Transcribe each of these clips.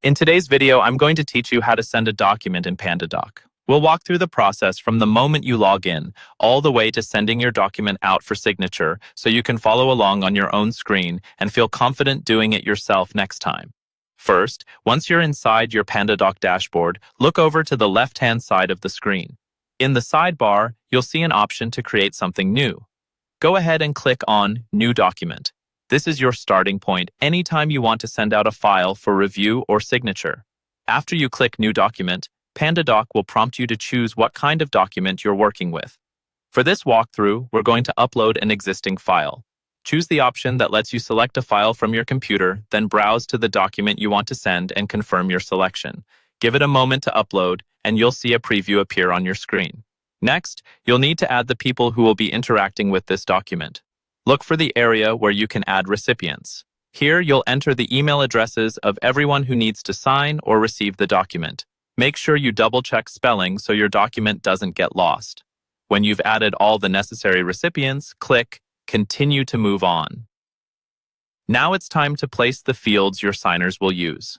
In today's video, I'm going to teach you how to send a document in Pandadoc. We'll walk through the process from the moment you log in, all the way to sending your document out for signature so you can follow along on your own screen and feel confident doing it yourself next time. First, once you're inside your Pandadoc dashboard, look over to the left-hand side of the screen. In the sidebar, you'll see an option to create something new. Go ahead and click on New Document. This is your starting point anytime you want to send out a file for review or signature. After you click New Document, Pandadoc will prompt you to choose what kind of document you're working with. For this walkthrough, we're going to upload an existing file. Choose the option that lets you select a file from your computer, then browse to the document you want to send and confirm your selection. Give it a moment to upload, and you'll see a preview appear on your screen. Next, you'll need to add the people who will be interacting with this document. Look for the area where you can add recipients. Here, you'll enter the email addresses of everyone who needs to sign or receive the document. Make sure you double-check spelling so your document doesn't get lost. When you've added all the necessary recipients, click Continue to move on. Now it's time to place the fields your signers will use.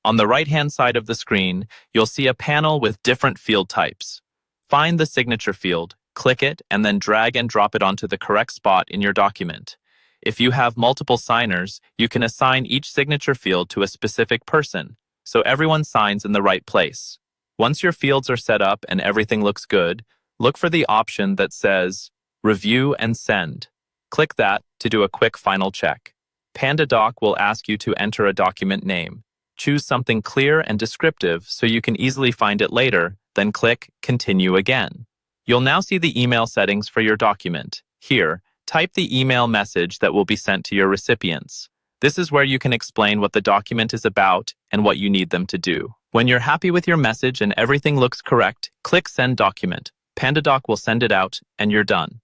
On the right-hand side of the screen, you'll see a panel with different field types. Find the signature field, click it, and then drag and drop it onto the correct spot in your document. If you have multiple signers, you can assign each signature field to a specific person, so everyone signs in the right place. Once your fields are set up and everything looks good, look for the option that says Review and Send. Click that to do a quick final check. Pandadoc will ask you to enter a document name. Choose something clear and descriptive so you can easily find it later, then click Continue again. You'll now see the email settings for your document. Here, type the email message that will be sent to your recipients. This is where you can explain what the document is about and what you need them to do. When you're happy with your message and everything looks correct, click Send Document. Pandadoc will send it out, and you're done.